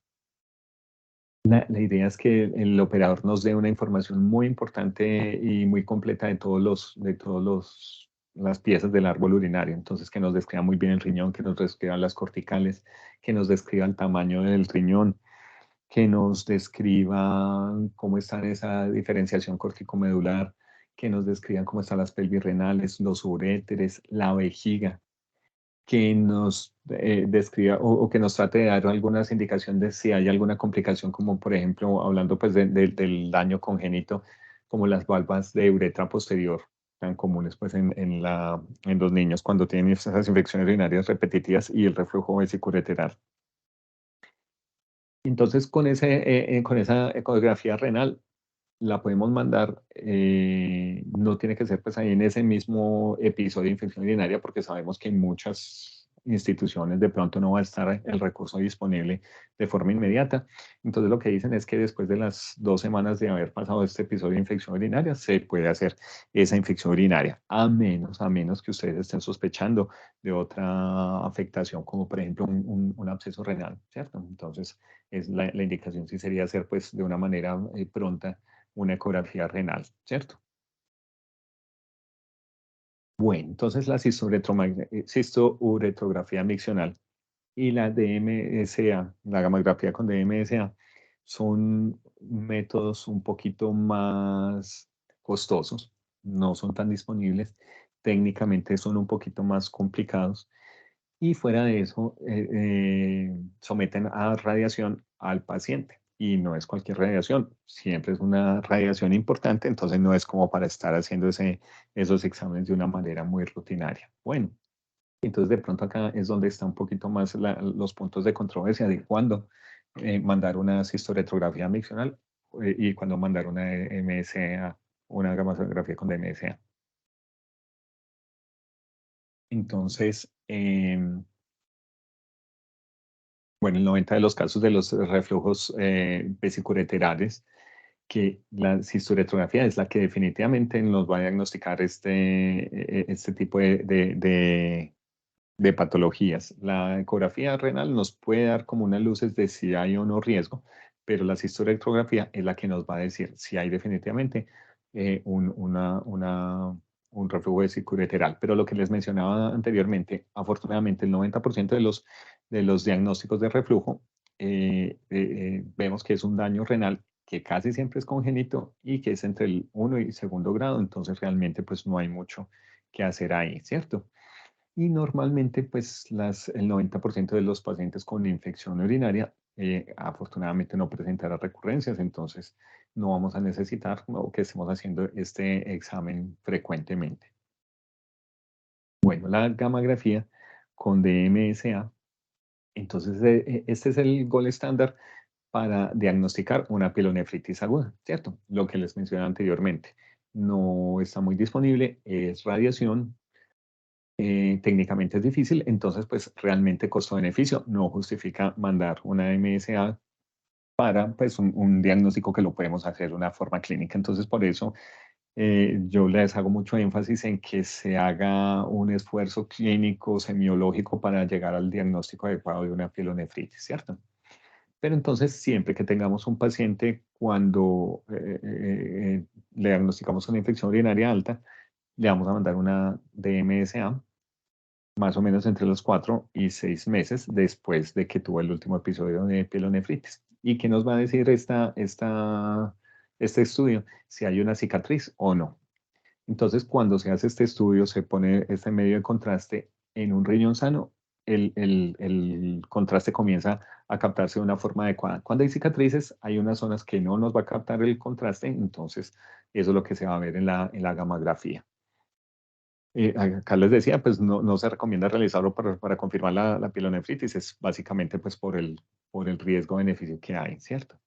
La idea es que el operador nos dé una información muy importante y muy completa de todos las piezas del árbol urinario. Entonces, que nos describa muy bien el riñón, que nos describa las corticales, que nos describa el tamaño del riñón, que nos describa cómo está esa diferenciación corticomedular, que nos describan cómo están las pelvis renales, los uréteres, la vejiga, que nos describa o que nos trate de dar algunas indicaciones de si hay alguna complicación, como por ejemplo, hablando pues del daño congénito, como las valvas de uretra posterior tan comunes pues, en los niños cuando tienen esas infecciones urinarias repetitivas y el reflujo vesicureteral. Entonces, con esa ecografía renal la podemos mandar, no tiene que ser pues ahí en ese mismo episodio de infección urinaria, porque sabemos que en muchas instituciones de pronto no va a estar el recurso disponible de forma inmediata. Entonces lo que dicen es que después de las 2 semanas de haber pasado este episodio de infección urinaria, se puede hacer esa infección urinaria, a menos que ustedes estén sospechando de otra afectación, como por ejemplo un absceso renal, ¿cierto? Entonces, la indicación sí sería hacer pues de una manera pronta una ecografía renal, ¿cierto? Bueno, entonces la cistouretrografía miccional y la DMSA, la gamografía con DMSA, son métodos un poquito más costosos, no son tan disponibles, técnicamente son un poquito más complicados y fuera de eso someten a radiación al paciente. Y no es cualquier radiación, siempre es una radiación importante, entonces no es como para estar haciendo esos exámenes de una manera muy rutinaria. Bueno, entonces de pronto acá es donde está un poquito más los puntos de controversia de cuándo mandar una cistoretrografía miccional y cuándo mandar una MSA, una gamografía con DMSA. Entonces, bueno, el 90 de los casos de los reflujos vesicureterales, que la cistoretrografía es la que definitivamente nos va a diagnosticar este tipo de patologías. La ecografía renal nos puede dar como unas luces de si hay o no riesgo, pero la cistoretrografía es la que nos va a decir si hay definitivamente un reflujo vesicureteral. Pero lo que les mencionaba anteriormente, afortunadamente el 90% de los diagnósticos de reflujo vemos que es un daño renal que casi siempre es congénito y que es entre el 1 y segundo grado, entonces realmente pues no hay mucho que hacer ahí, ¿cierto? Y normalmente, pues el 90% de los pacientes con infección urinaria afortunadamente no presentará recurrencias, entonces no vamos a necesitar o que estemos haciendo este examen frecuentemente. Bueno, la gamografía con DMSA, entonces este es el gol estándar para diagnosticar una pielonefritis aguda, ¿cierto? Lo que les mencioné anteriormente. No está muy disponible, es radiación, técnicamente es difícil, entonces pues realmente costo-beneficio no justifica mandar una MSA para pues un diagnóstico que lo podemos hacer de una forma clínica. Entonces por eso yo les hago mucho énfasis en que se haga un esfuerzo clínico, semiológico para llegar al diagnóstico adecuado de una pielonefritis, ¿cierto? Pero entonces siempre que tengamos un paciente cuando le diagnosticamos una infección urinaria alta, le vamos a mandar una DMSA más o menos entre los 4 y 6 meses después de que tuvo el último episodio de pielonefritis. ¿Y qué nos va a decir este estudio? Si hay una cicatriz o no. Entonces, cuando se hace este estudio, se pone este medio de contraste en un riñón sano, el contraste comienza a captarse de una forma adecuada. Cuando hay cicatrices, hay unas zonas que no nos va a captar el contraste, entonces eso es lo que se va a ver en la gamografía. Acá les decía, pues no se recomienda realizarlo para confirmar la pielonefritis, es básicamente pues por el riesgo-beneficio que hay, ¿cierto?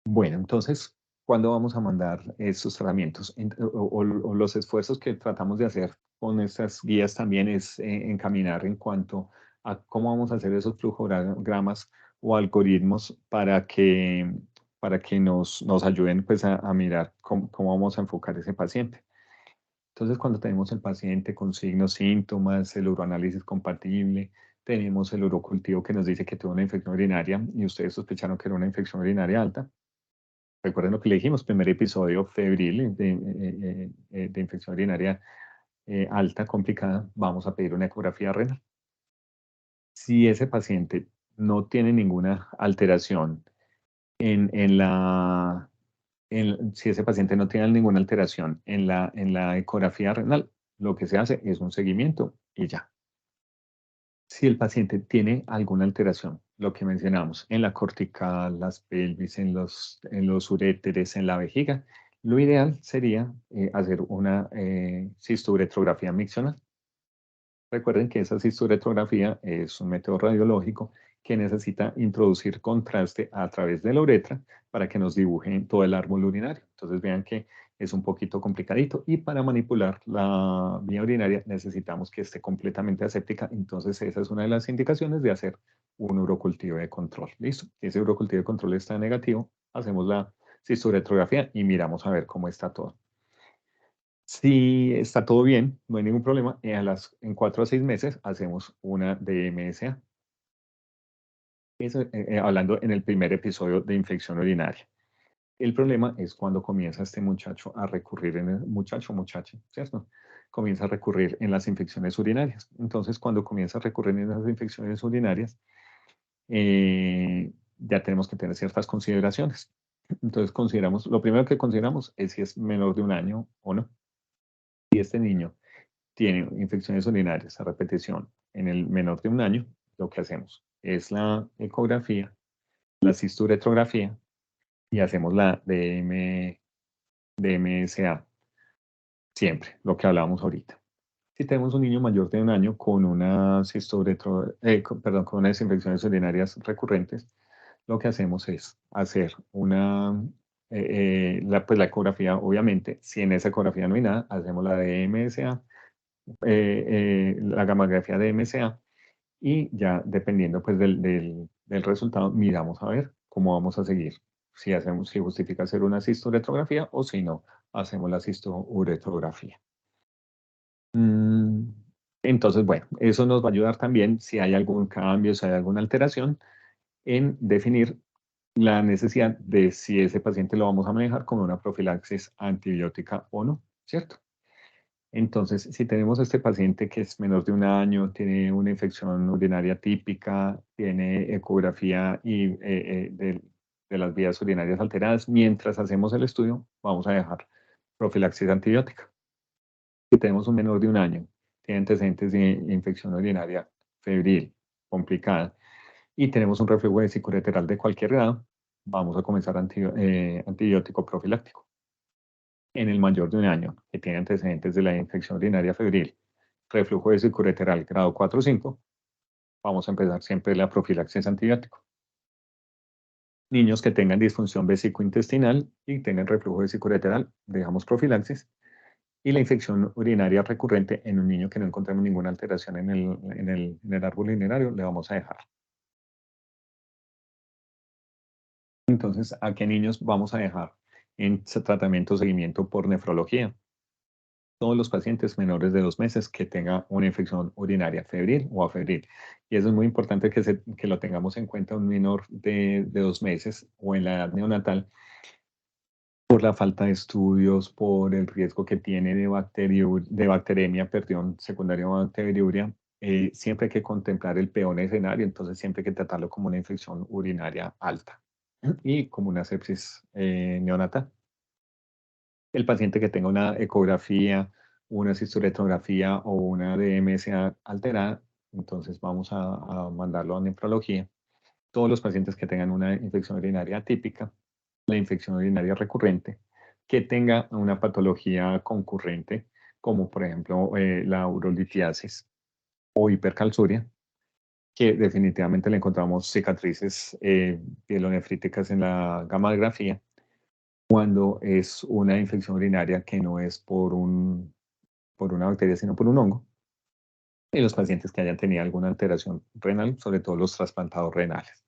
Bueno, entonces, ¿cuándo vamos a mandar estos tratamientos? O los esfuerzos que tratamos de hacer con estas guías también es encaminar en cuanto a cómo vamos a hacer esos flujogramas o algoritmos para que nos ayuden pues, a mirar cómo vamos a enfocar ese paciente. Entonces, cuando tenemos el paciente con signos, síntomas, el uroanálisis compatible, tenemos el urocultivo que nos dice que tuvo una infección urinaria y ustedes sospecharon que era una infección urinaria alta. Recuerden lo que le dijimos, primer episodio febril de infección urinaria alta, complicada, vamos a pedir una ecografía renal. Si ese paciente no tiene ninguna alteración si ese paciente no tiene ninguna alteración en la ecografía renal, lo que se hace es un seguimiento y ya. Si el paciente tiene alguna alteración, lo que mencionamos, en la cortical, las pelvis, en los uréteres, en la vejiga, Lo ideal sería hacer una cisturetrografía miccional. Recuerden que esa cisturetrografía es un método radiológico que necesita introducir contraste a través de la uretra para que nos dibuje todo el árbol urinario. Entonces vean que es un poquito complicadito y para manipular la vía urinaria necesitamos que esté completamente aséptica. Entonces esa es una de las indicaciones de hacer un urocultivo de control. ¿Listo? Si ese urocultivo de control está negativo, hacemos la cisturetrografía y miramos a ver cómo está todo. Si está todo bien, no hay ningún problema, en 4 a 6 meses hacemos una DMSA. Eso, hablando en el primer episodio de infección urinaria. El problema es cuando comienza este muchacho a recurrir, muchacha, ¿cierto? Comienza a recurrir en las infecciones urinarias. Entonces, cuando comienza a recurrir en las infecciones urinarias, ya tenemos que tener ciertas consideraciones. Entonces, lo primero que consideramos es si es menor de 1 año o no. Si este niño tiene infecciones urinarias a repetición en el menor de 1 año, lo que hacemos es la ecografía, la cisturetrografía y hacemos la DMSA, siempre, lo que hablábamos ahorita. Si tenemos un niño mayor de 1 año con con unas infecciones urinarias recurrentes, lo que hacemos es hacer la ecografía, obviamente. Si en esa ecografía no hay nada, hacemos la DMSA, la gammagrafía de MSA y ya dependiendo pues del resultado miramos a ver cómo vamos a seguir. Si justifica hacer una cisturetrografía o si no, hacemos la cisturetrografía. Entonces, bueno, eso nos va a ayudar también si hay algún cambio, si hay alguna alteración en definir la necesidad de si ese paciente lo vamos a manejar con una profilaxis antibiótica o no, ¿cierto? Entonces, si tenemos este paciente que es menor de 1 año, tiene una infección urinaria típica, tiene ecografía de las vías urinarias alteradas, mientras hacemos el estudio, vamos a dejar profilaxis antibiótica. Si tenemos un menor de 1 año, tiene antecedentes de infección urinaria febril, complicada, y tenemos un reflujo vesicoureteral de cualquier grado, vamos a comenzar antibiótico profiláctico. En el mayor de 1 año que tiene antecedentes de la infección urinaria febril, reflujo vesicoureteral grado 4 o 5, vamos a empezar siempre la profilaxis antibiótico. Niños que tengan disfunción vesicointestinal y tengan reflujo vesicoureteral, dejamos profilaxis. Y la infección urinaria recurrente en un niño que no encontremos ninguna alteración en el árbol urinario, le vamos a dejar. Entonces, ¿a qué niños vamos a dejar en tratamiento seguimiento por nefrología? Todos los pacientes menores de 2 meses que tengan una infección urinaria febril o afebril. Y eso es muy importante que lo tengamos en cuenta un menor de 2 meses o en la edad neonatal por la falta de estudios, por el riesgo que tiene de bacteremia, perdón, secundaria a bacteriuria. Siempre hay que contemplar el peor escenario, entonces siempre hay que tratarlo como una infección urinaria alta y como una sepsis neonatal. El paciente que tenga una ecografía, una cisturetrografía o una DMSA alterada, entonces vamos a mandarlo a nefrología. Todos los pacientes que tengan una infección urinaria atípica, la infección urinaria recurrente, que tenga una patología concurrente, como por ejemplo la urolitiasis o hipercalciuria, que definitivamente le encontramos cicatrices pielonefríticas en la gammagrafía, cuando es una infección urinaria que no es por una bacteria, sino por un hongo. Y los pacientes que hayan tenido alguna alteración renal, sobre todo los trasplantados renales.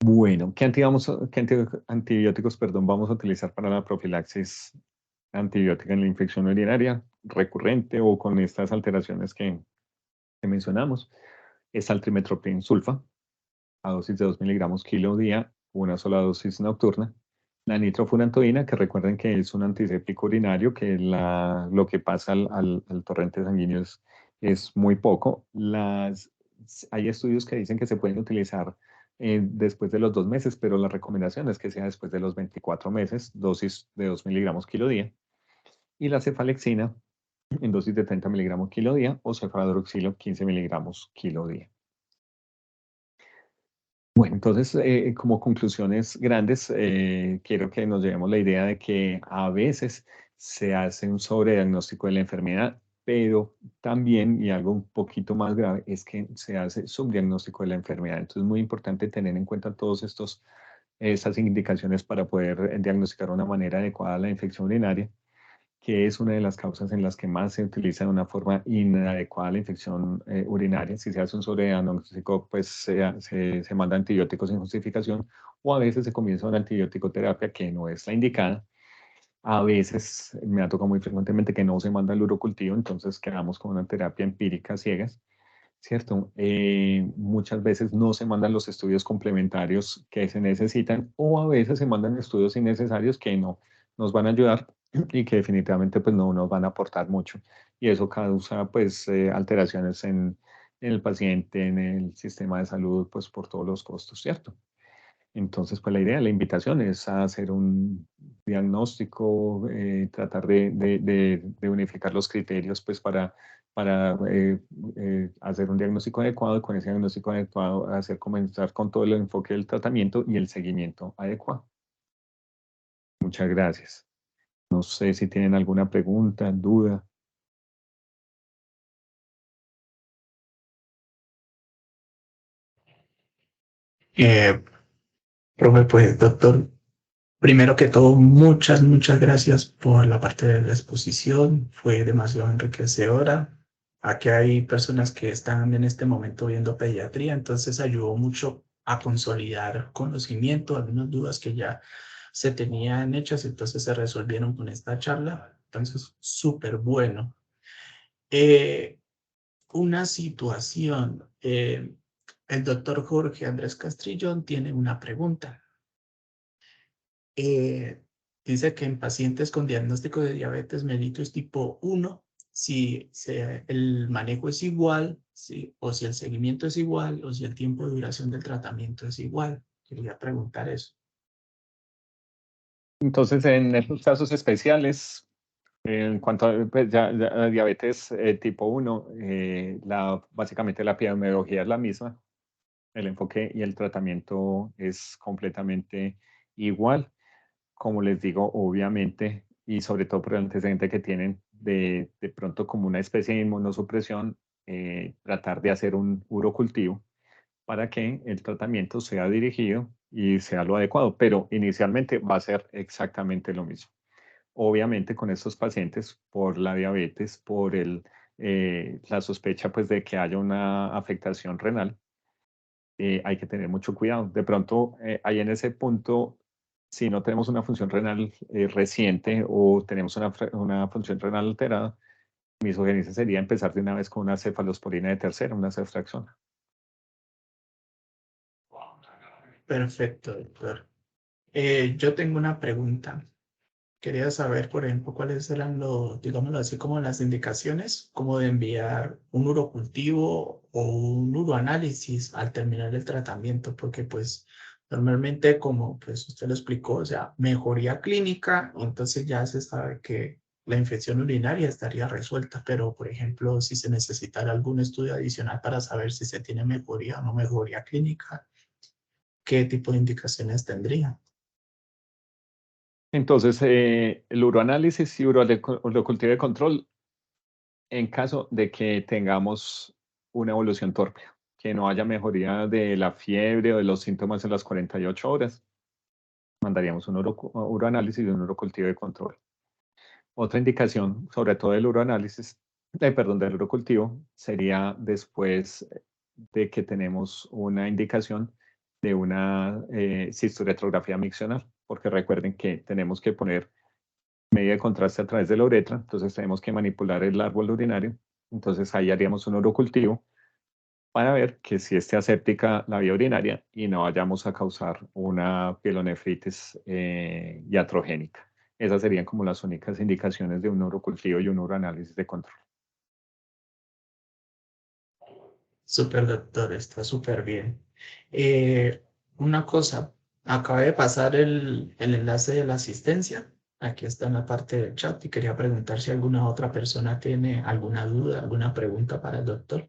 Bueno, ¿qué antibióticos, perdón, vamos a utilizar para la profilaxis antibiótica en la infección urinaria recurrente o con estas alteraciones que mencionamos? Es el trimethoprim sulfa, a dosis de 2 miligramos kilo día, una sola dosis nocturna. La nitrofurantoína, que recuerden que es un antiséptico urinario, que lo que pasa al torrente sanguíneo es muy poco. Hay estudios que dicen que se pueden utilizar después de los 2 meses, pero la recomendación es que sea después de los 24 meses, dosis de 2 miligramos kilo día. Y la cefalexina en dosis de 30 miligramos kilo día o cefadroxilo 15 miligramos kilo día. Bueno, entonces, como conclusiones grandes, quiero que nos llevemos la idea de que a veces se hace un sobrediagnóstico de la enfermedad, pero también, y algo un poquito más grave, es que se hace subdiagnóstico de la enfermedad. Entonces, es muy importante tener en cuenta todos esas indicaciones para poder diagnosticar de una manera adecuada la infección urinaria, que es una de las causas en las que más se utiliza de una forma inadecuada la infección urinaria. Si se hace un sobrediagnóstico, pues se manda antibióticos sin justificación, o a veces se comienza una antibiótico terapia que no es la indicada. A veces me ha tocado muy frecuentemente que no se manda el urocultivo, entonces quedamos con una terapia empírica ciegas, ¿cierto? Muchas veces no se mandan los estudios complementarios que se necesitan, o a veces se mandan estudios innecesarios que no nos van a ayudar y que definitivamente pues no nos van a aportar mucho. Y eso causa pues alteraciones en el paciente, en el sistema de salud, pues por todos los costos, ¿cierto? Entonces, pues la idea, la invitación es a hacer un diagnóstico, tratar de unificar los criterios pues para hacer un diagnóstico adecuado y con ese diagnóstico adecuado hacer comenzar con todo el enfoque del tratamiento y el seguimiento adecuado. Muchas gracias. No sé si tienen alguna pregunta, duda. Eh, Profe, pues doctor, primero que todo, muchas gracias por la parte de la exposición. Fue demasiado enriquecedora. Aquí hay personas que están en este momento viendo pediatría, entonces ayudó mucho a consolidar conocimiento, algunas dudas que ya se tenían hechas, entonces se resolvieron con esta charla. Entonces, súper bueno. Eh, una situación. El doctor Jorge Andrés Castrillón tiene una pregunta. eh, Dice que en pacientes con diagnóstico de diabetes mellitus tipo 1, si el manejo es igual, o si el seguimiento es igual, o si el tiempo de duración del tratamiento es igual. Quería preguntar eso. Entonces, en estos casos especiales, en cuanto a pues, ya diabetes tipo 1, básicamente la epidemiología es la misma. El enfoque y el tratamiento es completamente igual. Como les digo, obviamente, y sobre todo por el antecedente que tienen de pronto como una especie de inmunosupresión, tratar de hacer un urocultivo para que el tratamiento sea dirigido y sea lo adecuado, pero inicialmente va a ser exactamente lo mismo. Obviamente con estos pacientes, por la diabetes, la sospecha pues, de que haya una afectación renal, hay que tener mucho cuidado. De pronto, ahí en ese punto, si no tenemos una función renal reciente o tenemos una función renal alterada, mi sugerencia sería empezar de una vez con una cefalosporina de tercera, una ceftriaxona. Perfecto, doctor. Yo tengo una pregunta. Quería saber, por ejemplo, cuáles eran los, digámoslo así, como las indicaciones, como de enviar un urocultivo o un uroanálisis al terminar el tratamiento, porque pues normalmente, como pues usted lo explicó, o sea, mejoría clínica, entonces ya se sabe que la infección urinaria estaría resuelta, pero por ejemplo, si se necesitara algún estudio adicional para saber si se tiene mejoría o no mejoría clínica, ¿qué tipo de indicaciones tendría? Entonces, el uroanálisis y urocultivo de control en caso de que tengamos una evolución torpe, que no haya mejoría de la fiebre o de los síntomas en las 48 horas, mandaríamos un uroanálisis y un urocultivo de control. Otra indicación, sobre todo del uroanálisis, perdón, del urocultivo, sería después de que tenemos una indicación de una cistoretrografía miccional, porque recuerden que tenemos que poner medio de contraste a través de la uretra, entonces tenemos que manipular el árbol urinario, entonces ahí haríamos un urocultivo para ver que si esté aséptica la vía urinaria y no vayamos a causar una pielonefritis iatrogénica. Esas serían como las únicas indicaciones de un urocultivo y un uroanálisis de control. Súper, doctor, está súper bien. Eh, una cosa, acabé de pasar el enlace de la asistencia. Aquí está en la parte del chat y quería preguntar si alguna otra persona tiene alguna duda, alguna pregunta para el doctor.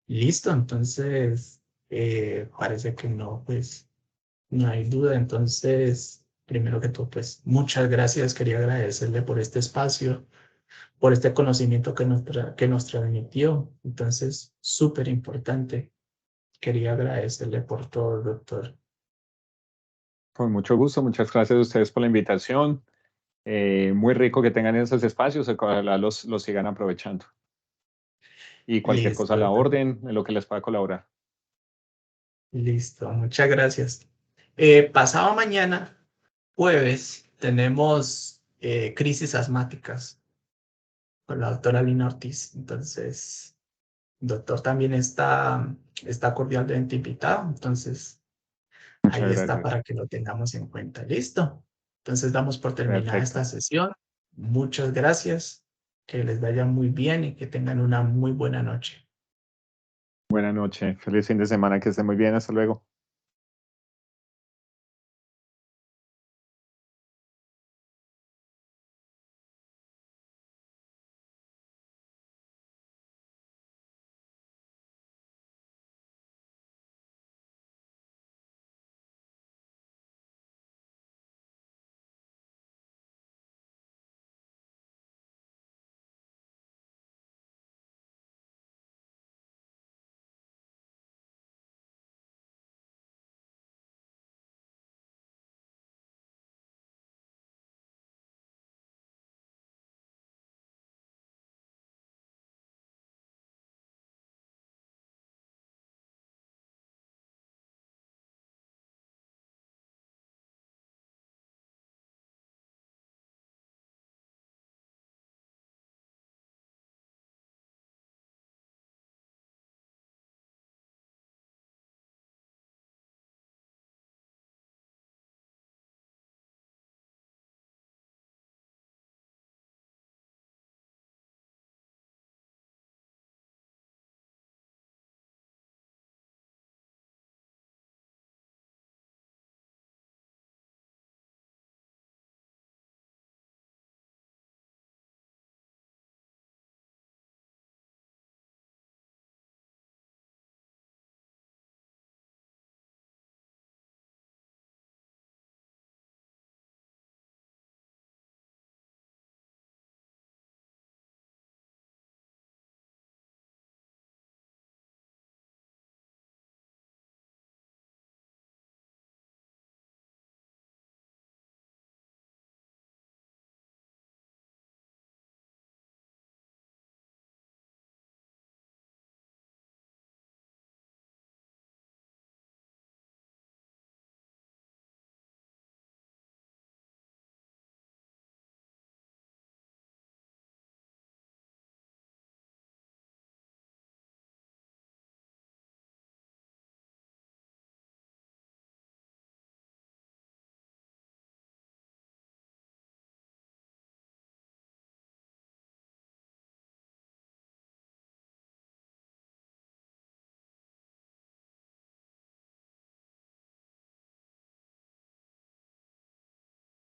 Listo, entonces parece que no, pues no hay duda. Entonces, primero que todo, pues muchas gracias. Quería agradecerle por este espacio, por este conocimiento que nos transmitió. Entonces, súper importante. Quería agradecerle por todo, doctor. Con mucho gusto, muchas gracias a ustedes por la invitación. Muy rico que tengan esos espacios, ojalá los sigan aprovechando. Y cualquier cosa a Listo, la doctor. orden, en lo que les pueda colaborar. Listo, muchas gracias. Pasado mañana, jueves, tenemos crisis asmáticas con la doctora Lina Ortiz. Entonces, el doctor también está cordialmente invitado. Entonces, Muchas ahí está gracias. para que lo tengamos en cuenta. Listo. Entonces, damos por terminada esta Perfecto. sesión. Muchas gracias. Que les vaya muy bien y que tengan una muy buena noche. Buenas noches. Feliz fin de semana, que esté muy bien. Hasta luego.